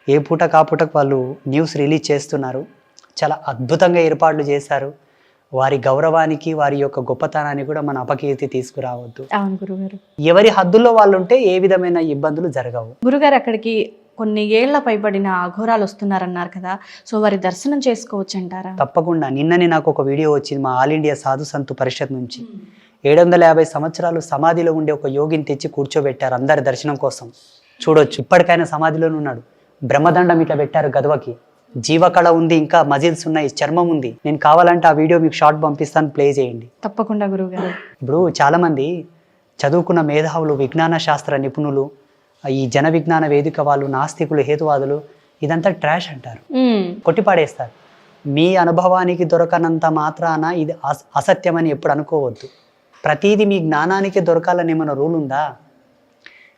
ఏ పూట కాపుటకు వాళ్ళు న్యూస్ రిలీజ్ చేస్తున్నారు. చాలా అద్భుతంగా ఏర్పాట్లు చేశారు. వారి గౌరవానికి, వారి యొక్క గొప్పతనాన్ని కూడా మన అపకీర్తి తీసుకురావద్దు. అవును గురుగారు. ఎవరి హద్దుల్లో వాళ్ళు ఉంటే ఏ విధమైన ఇబ్బందులు జరగవు. గురుగారు, అక్కడికి కొన్ని ఏళ్ల పైబడిన అఘోరాలు వస్తున్నారన్నారు కదా, సో వారి దర్శనం చేసుకోవచ్చు అంటారా? తప్పకుండా. నిన్ననే నాకు ఒక వీడియో వచ్చింది మా ఆల్ ఇండియా సాధు సంతు పరిషత్ నుంచి. 750 సంవత్సరాలు సమాధిలో ఉండే ఒక యోగిని తెచ్చి కూర్చోబెట్టారు అందరి దర్శనం కోసం. చూడొచ్చు, ఇప్పటికైనా సమాధిలోనే ఉన్నాడు. బ్రహ్మదండం ఇట్లా పెట్టారు గదవకి. జీవకళ ఉంది, ఇంకా మజిల్స్ ఉన్నాయి, చర్మం ఉంది. నేను కావాలంటే ఆ వీడియో మీకు షార్ట్ పంపిస్తాను, ప్లే చేయండి. తప్పకుండా గురువుగారు. ఇప్పుడు చాలామంది చదువుకున్న మేధావులు, విజ్ఞాన శాస్త్ర నిపుణులు, ఈ జన విజ్ఞాన వేదిక వాళ్ళు, నాస్తికులు, హేతువాదులు ఇదంతా ట్రాష్ అంటారు, కొట్టిపాడేస్తారు. మీ అనుభవానికి దొరకనంత మాత్రాన ఇది అసత్యమని ఎప్పుడు అనుకోవద్దు. ప్రతిదీ మీ జ్ఞానానికి దొరకాలని ఏమైనా రూల్ ఉందా?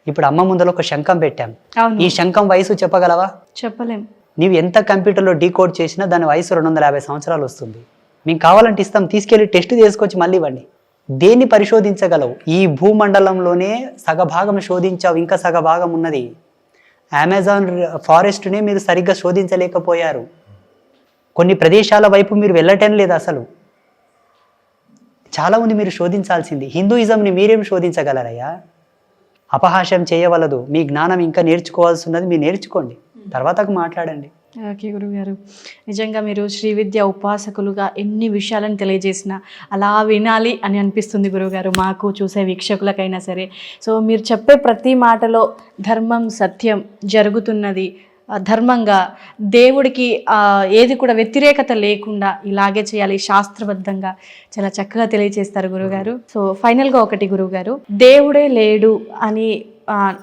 ఇప్పుడు అమ్మ ముందర ఒక శంఖం పెట్టాం, ఈ శంఖం వయసు చెప్పగలవా? చెప్పలేం. నీవు ఎంత కంప్యూటర్లో డీకోడ్ చేసినా దాని వయసు 250 సంవత్సరాలు వస్తుంది. మీకు కావాలంటే ఇస్తాం, తీసుకెళ్ళి టెస్ట్ చేసుకొచ్చి మళ్ళీ ఇవ్వండి. దేన్ని పరిశోధించగలవు? ఈ భూమండలంలోనే సగభాగం శోధించావు, ఇంకా సగభాగం ఉన్నది. అమెజాన్ ఫారెస్ట్నే మీరు సరిగ్గా శోధించలేకపోయారు. కొన్ని ప్రదేశాల వైపు మీరు వెళ్ళటం లేదు. అసలు చాలా ఉంది మీరు శోధించాల్సింది. హిందూయిజంని మీరేం శోధించగలరయ్యా? అపహాస్యం చేయవలదు. మీ జ్ఞానం ఇంకా నేర్చుకోవాల్సి ఉన్నది, మీరు నేర్చుకోండి, తర్వాతకు మాట్లాడండి. ఓకే గురుగారు, నిజంగా మీరు శ్రీ విద్య ఉపాసకులుగా ఎన్ని విషయాలను తెలియజేసిన అలా వినాలి అని అనిపిస్తుంది గురుగారు, మాకు చూసే వీక్షకులకైనా సరే. సో మీరు చెప్పే ప్రతి మాటలో ధర్మం, సత్యం జరుగుతున్నది, ధర్మంగా దేవుడికి ఏది కూడా వ్యతిరేకత లేకుండా ఇలాగే చేయాలి శాస్త్రబద్ధంగా చాలా చక్కగా తెలియజేస్తారు గురుగారు. సో ఫైనల్గా ఒకటి గురుగారు, దేవుడే లేడు అని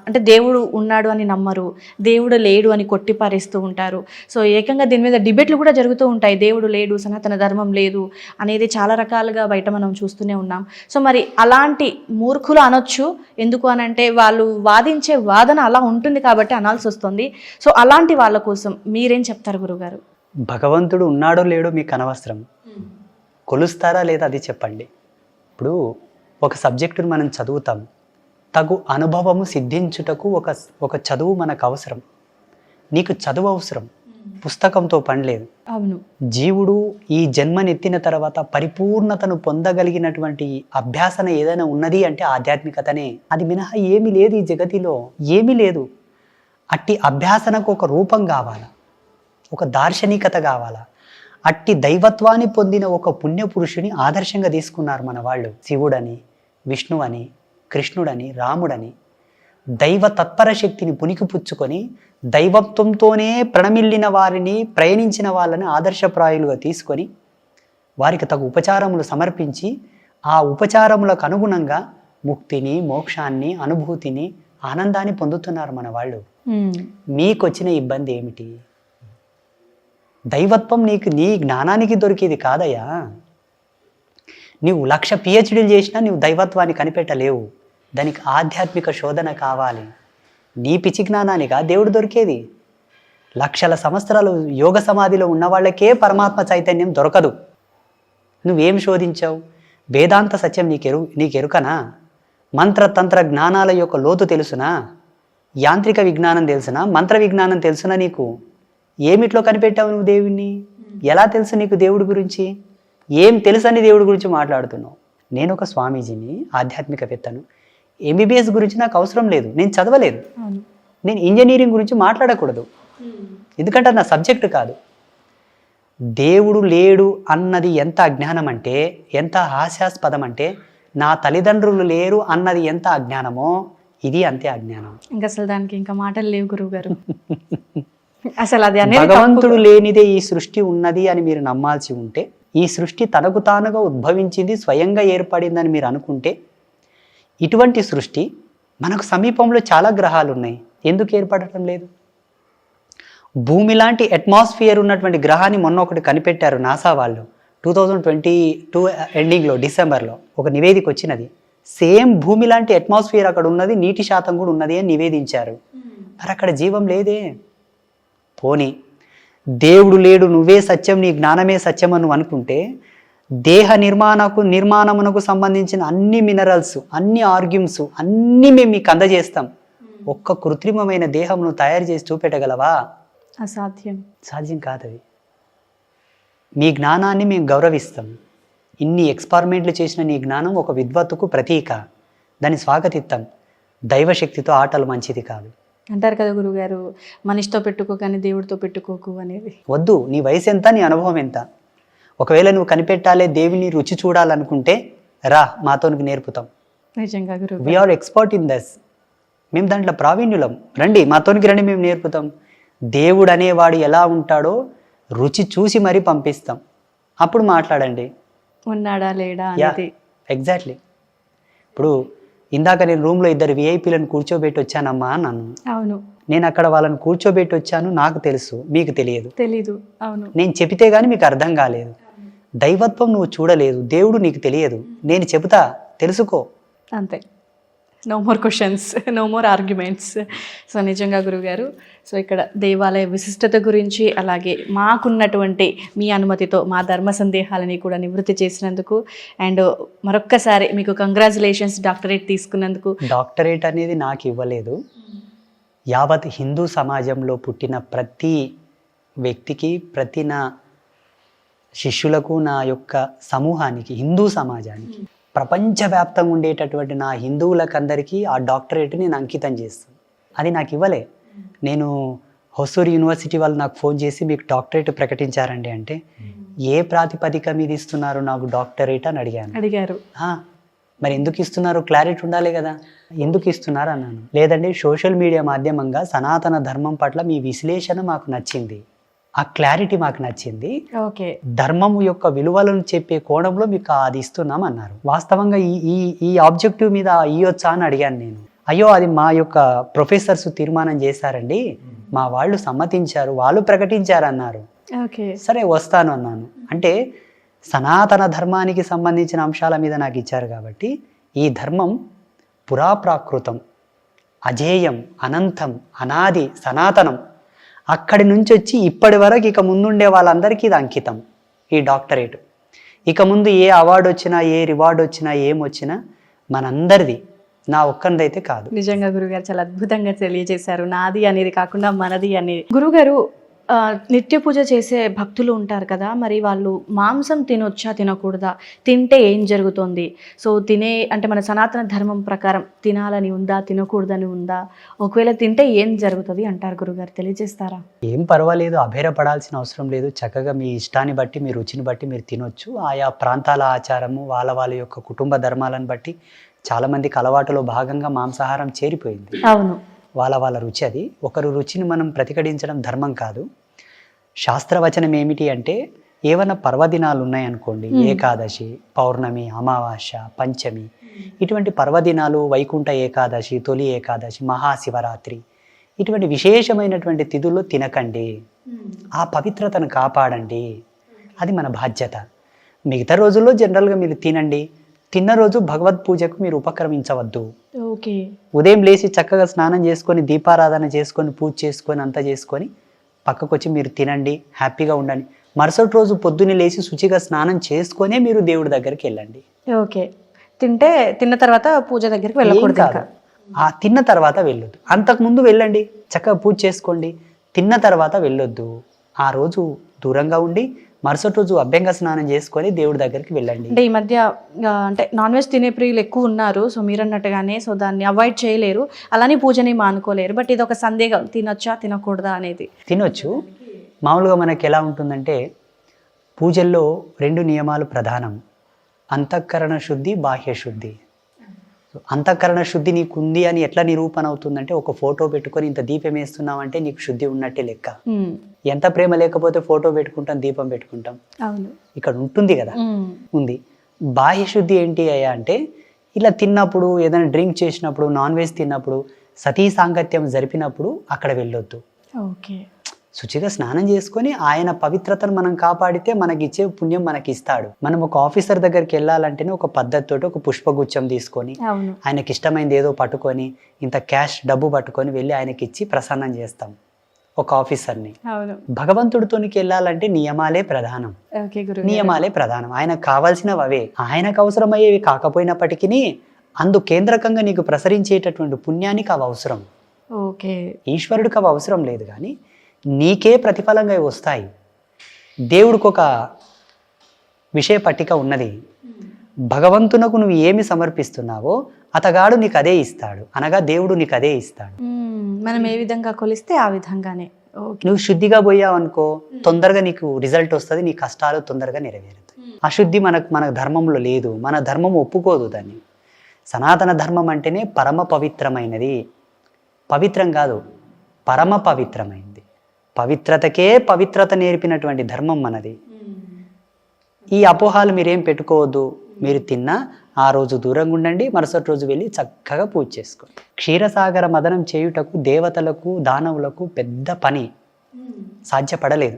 అంటే దేవుడు ఉన్నాడు అని నమ్మరు, దేవుడు లేడు అని కొట్టిపారేస్తూ ఉంటారు. సో ఏకంగా దీని మీద డిబేట్లు కూడా జరుగుతూ ఉంటాయి. దేవుడు లేడు, సనాతన ధర్మం లేదు అనేది చాలా రకాలుగా బయట మనం చూస్తూనే ఉన్నాం. సో మరి అలాంటి మూర్ఖులు అనొచ్చు, ఎందుకు అనంటే వాళ్ళు వాదించే వాదన అలా ఉంటుంది కాబట్టి అనాల్సి వస్తుంది. సో అలాంటి వాళ్ళ కోసం మీరేం చెప్తారు గురుగారు? భగవంతుడు ఉన్నాడో లేడో మీకు అనవసరం, కొలుస్తారా లేదా అది చెప్పండి. ఇప్పుడు ఒక సబ్జెక్టును మనం చదువుతాం, తగు అనుభవము సిద్ధించుటకు ఒక చదువు మనకు అవసరం. నీకు చదువు అవసరం, పుస్తకంతో పని లేదు. అవును, జీవుడు ఈ జన్మనెత్తిన తర్వాత పరిపూర్ణతను పొందగలిగినటువంటి అభ్యాసన ఏదైనా ఉన్నది అంటే ఆధ్యాత్మికతనే. అది మినహా ఏమీ లేదు ఈ జగతిలో, ఏమీ లేదు. అట్టి అభ్యాసనకు ఒక రూపం కావాలా, ఒక దార్శనికత కావాలా. అట్టి దైవత్వాన్ని పొందిన ఒక పుణ్యపురుషుని ఆదర్శంగా తీసుకున్నారు మన వాళ్ళు. శివుడని, విష్ణువని, కృష్ణుడని, రాముడని దైవ తత్పర శక్తిని పుణికిపుచ్చుకొని దైవత్వంతోనే ప్రణమిల్లిన వారిని, ప్రయాణించిన వాళ్ళని ఆదర్శప్రాయులుగా తీసుకొని వారికి తగు ఉపచారములు సమర్పించి ఆ ఉపచారములకు అనుగుణంగా ముక్తిని, మోక్షాన్ని, అనుభూతిని, ఆనందాన్ని పొందుతున్నారు మన వాళ్ళు. మీకు వచ్చిన ఇబ్బంది ఏమిటి? దైవత్వం నీ జ్ఞానానికి దొరికేది కాదయ్యా. నీవు 1,00,000 PhDలు చేసినా నీవు దైవత్వాన్ని కనిపెట్టలేవు. దానికి ఆధ్యాత్మిక శోధన కావాలి. నీ పిచ్చి జ్ఞానానిగా దేవుడు దొరికేది? లక్షల సంవత్సరాలు యోగ సమాధిలో ఉన్న వాళ్ళకే పరమాత్మ చైతన్యం దొరకదు. నువ్వేం శోధించావు? వేదాంత సత్యం నీకెరుకనా? మంత్రతంత్ర జ్ఞానాల యొక్క లోతు తెలుసునా? యాంత్రిక విజ్ఞానం తెలుసునా? మంత్ర విజ్ఞానం తెలుసునా? నీకు ఏమిట్లో కనిపెట్టావు నువ్వు దేవుణ్ణి? ఎలా తెలుసు నీకు దేవుడి గురించి? ఏం తెలుసని దేవుడి గురించి మాట్లాడుతున్నావు? నేను ఒక స్వామీజీని, ఆధ్యాత్మికవేత్తను. MBBS గురించి నాకు అవసరం లేదు, నేను చదవలేదు. నేను ఇంజనీరింగ్ గురించి మాట్లాడకూడదు, ఎందుకంటే నా సబ్జెక్టు కాదు. దేవుడు లేడు అన్నది ఎంత అజ్ఞానం అంటే, ఎంత హాస్యాస్పదం అంటే, నా తల్లిదండ్రులు లేరు అన్నది ఎంత అజ్ఞానమో ఇది అంతే అజ్ఞానం. ఇంకా అసలు దానికి ఇంకా మాటలు లేవు గురువు గారు. అసలు అది భగవంతుడు లేనిదే ఈ సృష్టి ఉన్నది అని మీరు నమ్మాల్సి ఉంటే, ఈ సృష్టి తనకు తానుగా ఉద్భవించింది, స్వయంగా ఏర్పడిందని మీరు అనుకుంటే, ఇటువంటి సృష్టి మనకు సమీపంలో చాలా గ్రహాలు ఉన్నాయి, ఎందుకు ఏర్పడటం లేదు? భూమి లాంటి అట్మాస్ఫియర్ ఉన్నటువంటి గ్రహాన్ని మొన్న ఒకటి కనిపెట్టారు నాసా వాళ్ళు. 2022 ఎండింగ్లో, డిసెంబర్లో ఒక నివేదిక వచ్చినది. సేమ్ భూమి లాంటి అట్మాస్ఫియర్ అక్కడ ఉన్నది, నీటి శాతం కూడా ఉన్నది అని నివేదించారు. మరి అక్కడ జీవం లేదే. పోనీ దేవుడు లేడు, నువ్వే సత్యం, నీ జ్ఞానమే సత్యం అని నువ్వు అనుకుంటే, దేహ నిర్మాణమునకు సంబంధించిన అన్ని మినరల్స్, అన్ని ఆర్గ్యూమ్స్ అన్నీ మేము మీకు అందజేస్తాం. ఒక్క కృత్రిమమైన దేహం నువ్వు తయారు చేసి చూపెట్టగలవా? అసాధ్యం, సాధ్యం కాదది. మీ జ్ఞానాన్ని మేము గౌరవిస్తాం. ఇన్ని ఎక్స్పెరిమెంట్లు చేసిన నీ జ్ఞానం ఒక విద్వత్తుకు ప్రతీక, దాన్ని స్వాగతిస్తాం. దైవశక్తితో ఆటలు మంచిది కాదు అంటారు కదా గురుగారు, మనిషితో పెట్టుకో కానీ దేవుడితో పెట్టుకోకు అనేది. వద్దు. నీ వయసు ఎంత, నీ అనుభవం ఎంత? ఒకవేళ నువ్వు కనిపెట్టాలే, దేవుని రుచి చూడాలనుకుంటే రా, మాతోనికి నేర్పుతాం. నిజంగా గురు, వీఆర్ ఎక్స్పర్ట్ ఇన్ దస్. మేము దాంట్లో ప్రావీణ్యులం. రండి, మాతోనికి రండి, మేము నేర్పుతాం. దేవుడు అనేవాడు ఎలా ఉంటాడో రుచి చూసి మరీ పంపిస్తాం, అప్పుడు మాట్లాడండి. ఉన్నాడా లేడా యా, అనేది. ఎగ్జాక్ట్లీ. ఇప్పుడు ఇందాక నేను రూమ్లో 2 విఐపీలను కూర్చోబెట్టి వచ్చానమ్మా అన్నాను. అవును, నేను అక్కడ వాళ్ళని కూర్చోబెట్టి వచ్చాను, నాకు తెలుసు, మీకు తెలియదు. తెలీదు. అవును, నేను చెబితే కానీ మీకు అర్థం కాలేదు. దైవత్వం నువ్వు చూడలేదు, దేవుడు నీకు తెలియదు, నేను చెబుతా, తెలుసుకో. అంతే. No more questions, no more arguments. So నిజంగా గురుగారు, సో ఇక్కడ దేవాలయ విశిష్టత గురించి, అలాగే మాకున్నటువంటి మీ అనుమతితో మా ధర్మ సందేహాలని కూడా నివృత్తి చేసినందుకు, అండ్ మరొక్కసారి మీకు కంగ్రాచులేషన్స్ డాక్టరేట్ తీసుకున్నందుకు. డాక్టరేట్ అనేది నాకు ఇవ్వలేదు, యావత్ హిందూ సమాజంలో పుట్టిన ప్రతి వ్యక్తికి, ప్రతి నా శిష్యులకు, నా యొక్క సమూహానికి, హిందూ సమాజానికి, ప్రపంచవ్యాప్తంగా ఉండేటటువంటి నా హిందువులకందరికీ ఆ డాక్టరేట్ నేను అంకితం చేస్తాను. అది నాకు ఇవ్వలే. నేను హొసూర్ యూనివర్సిటీ వాళ్ళు నాకు ఫోన్ చేసి మీకు డాక్టరేట్ ప్రకటించారండి అంటే, ఏ ప్రాతిపదిక మీద ఇస్తున్నారు నాకు డాక్టరేట్ అని అడిగారు. మరి ఎందుకు ఇస్తున్నారు, క్లారిటీ ఉండాలి కదా, ఎందుకు ఇస్తున్నారు అన్నాను. లేదండి, సోషల్ మీడియా మాధ్యమంగా సనాతన ధర్మం పట్ల మీ విశ్లేషణ మాకు నచ్చింది, ఆ క్లారిటీ మాకు నచ్చింది, ఓకే, ధర్మము యొక్క విలువలను చెప్పే కోణంలో మీకు అది ఇస్తున్నాం అన్నారు. వాస్తవంగా ఈ ఆబ్జెక్టివ్ మీద ఇవ్వచ్చా అని అడిగాను నేను. అయ్యో, అది మా యొక్క ప్రొఫెసర్స్ తీర్మానం చేశారండి, మా వాళ్ళు సమ్మతించారు, వాళ్ళు ప్రకటించారు అన్నారు. ఓకే, సరే వస్తాను అన్నాను. అంటే సనాతన ధర్మానికి సంబంధించిన అంశాల మీద నాకు ఇచ్చారు కాబట్టి, ఈ ధర్మం పురాప్రాకృతం, అజేయం, అనంతం, అనాది, సనాతనం, అక్కడి నుంచి వచ్చి ఇప్పటి వరకు ఇక ముందుండే వాళ్ళందరికీ ఇది అంకితం, ఈ డాక్టరేట్. ఇక ముందు ఏ అవార్డు వచ్చినా, ఏ రివార్డు వచ్చినా, ఏమొచ్చినా మనందరిది, నా ఒక్కరిదైతే కాదు. నిజంగా గురుగారు చాలా అద్భుతంగా తెలియజేశారు. నాది అనేది కాకుండా మనది అనేది. గురుగారు, నిత్య పూజ చేసే భక్తులు ఉంటారు కదా, మరి వాళ్ళు మాంసం తినొచ్చా తినకూడదా, తింటే ఏం జరుగుతుంది, సో అంటే మన సనాతన ధర్మం ప్రకారం తినాలని ఉందా, తినకూడదని ఉందా, ఒకవేళ తింటే ఏం జరుగుతుంది అంటారు గురుగారు, తెలియజేస్తారా? ఏం పర్వాలేదు, అభేరపడాల్సిన అవసరం లేదు. చక్కగా మీ ఇష్టాన్ని బట్టి, మీ రుచిని బట్టి మీరు తినొచ్చు. ఆయా ప్రాంతాల ఆచారము, వాళ్ళ యొక్క కుటుంబ ధర్మాలను బట్టి చాలామందికి అలవాటులో భాగంగా మాంసాహారం చేరిపోయింది. అవును, వాళ్ళ రుచి అది. ఒకరు రుచిని మనం ప్రతిఘటించడం ధర్మం కాదు. శాస్త్రవచనం ఏమిటి అంటే, ఏవైనా పర్వదినాలు ఉన్నాయనుకోండి, ఏకాదశి, పౌర్ణమి, అమావాస్య, పంచమి, ఇటువంటి పర్వదినాలు, వైకుంఠ ఏకాదశి, తొలి ఏకాదశి, మహాశివరాత్రి, ఇటువంటి విశేషమైనటువంటి తిథుల్లో తినకండి, ఆ పవిత్రతను కాపాడండి, అది మన బాధ్యత. మిగతా రోజుల్లో జనరల్గా మీరు తినండి, తిన్న రోజు భగవద్ పూజకు మీరు ఉపక్రమించవద్దు. ఓకే, ఉదయం లేచి చక్కగా స్నానం చేసుకొని, దీపారాధన చేసుకొని, పూజ చేసుకొని, అంతా చేసుకొని పక్కకు వచ్చి మీరు తినండి, హ్యాపీగా ఉండండి. మరుసటి రోజు పొద్దున్నే లేచి శుచిగా స్నానం చేసుకొనే మీరు దేవుడి దగ్గరికి వెళ్ళండి. ఓకే, తిన్న తర్వాత పూజ దగ్గరికి వెళ్ళకూడదు. ఆ తిన్న తర్వాత వెళ్ళొద్దు, అంతకుముందు వెళ్ళండి, చక్కగా పూజ చేసుకోండి. తిన్న తర్వాత వెళ్ళొద్దు, ఆ రోజు దూరంగా ఉండి మరుసటి రోజు అభ్యంగ స్నానం చేసుకొని దేవుడి దగ్గరికి వెళ్ళండి. అంటే ఈ మధ్య అంటే నాన్ వెజ్ తినే ప్రియులు ఎక్కువ ఉన్నారు, సో మీరు అన్నట్టుగానే, సో దాన్ని అవాయిడ్ చేయలేరు, అలానే పూజని మానుకోలేరు. బట్ ఇది ఒక సందేహం, తినొచ్చా తినకూడదా అనేది. తినొచ్చు. మామూలుగా మనకి ఎలా ఉంటుందంటే, పూజల్లో 2 నియమాలు ప్రధానం, అంతఃకరణ శుద్ధి, బాహ్య శుద్ధి. అంతఃకరణ శుద్ధి నీకు ఉంది అని ఎట్లా నిరూపణ అవుతుందంటే, ఒక ఫోటో పెట్టుకొని ఇంత దీపం వేస్తున్నావంటే నీకు శుద్ధి ఉన్నట్టే లెక్క. ఎంత ప్రేమ లేకపోతే ఫోటో పెట్టుకుంటాం, దీపం పెట్టుకుంటాం, ఇక్కడ ఉంటుంది కదా, ఉంది. బాహ్య శుద్ధి ఏంటి అయ్యా అంటే, ఇలా తిన్నప్పుడు, ఏదైనా డ్రింక్ చేసినప్పుడు, నాన్ వెజ్ తిన్నప్పుడు, సతీ సాంగత్యం జరిపినప్పుడు అక్కడ వెళ్ళొద్దు. ఓకే, శుచిగా స్నానం చేసుకొని ఆయన పవిత్రతను మనం కాపాడితే మనకిచ్చే పుణ్యం మనకి ఇస్తాడు. మనం ఒక ఆఫీసర్ దగ్గరికి వెళ్ళాలంటేనే ఒక పద్ధతితోటి ఒక పుష్పగుచ్చం తీసుకొని, ఆయనకి ఇష్టమైంది ఏదో పట్టుకొని, ఇంత క్యాష్ డబ్బు పట్టుకొని వెళ్ళి ఆయనకి ఇచ్చి ప్రసన్నం చేస్తాం ఒక ఆఫీసర్ని. భగవంతుడితోనికి వెళ్ళాలంటే నియమాలే ప్రధానం, నియమాలే ప్రధానం. ఆయనకు కావాల్సినవి అవే, ఆయనకు అవసరమయ్యేవి కాకపోయినప్పటికీ అందు కేంద్రకంగా నీకు ప్రసరించేటటువంటి పుణ్యానికి అవి అవసరం. ఈశ్వరుడికి అవి అవసరం లేదు, కానీ నీకే ప్రతిఫలంగా వస్తాయి. దేవుడికి ఒక విషయ పట్టిక ఉన్నది, భగవంతునకు నువ్వు ఏమి సమర్పిస్తున్నావో అతగాడు నీకు అదే ఇస్తాడు, అనగా దేవుడు నీకు అదే ఇస్తాడు. మనం ఏ విధంగా కొలిస్తే ఆ విధంగానే. నువ్వు శుద్ధిగా పోయావు అనుకో, తొందరగా నీకు రిజల్ట్ వస్తుంది, నీ కష్టాలు తొందరగా నెరవేరుతాయి. అశుద్ధి మన ధర్మంలో లేదు, మన ధర్మం ఒప్పుకోదు దాన్ని. సనాతన ధర్మం అంటేనే పరమ పవిత్రమైనది, పవిత్రం కాదు, పరమ పవిత్రమైనది. పవిత్రతకే పవిత్రత నేర్పినటువంటి ధర్మం మనది. ఈ అపోహాలు మీరేం పెట్టుకోవద్దు. మీరు తిన్నా ఆ రోజు దూరంగా ఉండండి, మరుసటి రోజు వెళ్ళి చక్కగా పూజ చేసుకోండి. క్షీరసాగర మదనం చేయుటకు దేవతలకు దానవులకు పెద్ద పని సాధ్యపడలేదు.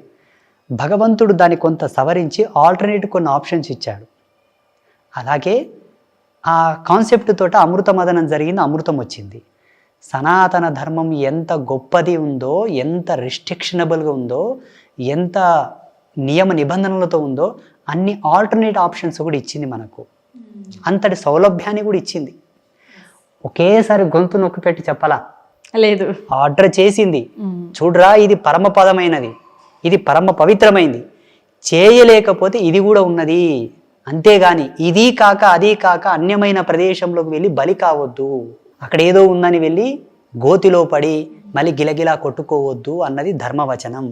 భగవంతుడు దాన్ని కొంత సవరించి ఆల్టర్నేటివ్ కొన్ని ఆప్షన్స్ ఇచ్చాడు. అలాగే ఆ కాన్సెప్ట్ తోట అమృత మదనం జరిగింది, అమృతం వచ్చింది. సనాతన ధర్మం ఎంత గొప్పది ఉందో, ఎంత రిస్ట్రిక్షనబుల్గా ఉందో, ఎంత నియమ నిబంధనలతో ఉందో అన్ని ఆల్టర్నేట్ ఆప్షన్స్ కూడా ఇచ్చింది మనకు. అంతటి సౌలభ్యాన్ని కూడా ఇచ్చింది. ఒకేసారి గొంతు నొక్కి పెట్టి చెప్పాలా, లేదు, ఆర్డర్ చేసింది. చూడరా, ఇది పరమపదమైనది, ఇది పరమ పవిత్రమైంది, చేయలేకపోతే ఇది కూడా ఉన్నది. అంతేగాని ఇది కాక అది కాక అన్యమైన ప్రదేశంలోకి వెళ్ళి బలి కావద్దు, అక్కడ ఏదో ఉందని వెళ్ళి గోతిలో పడి మళ్ళీ గిలగిలా కొట్టుకోవద్దు అన్నది ధర్మవచనం.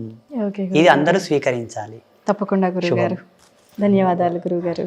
ఇది అందరూ స్వీకరించాలి. తప్పకుండా గురువుగారు. ధన్యవాదాలు గురువుగారు.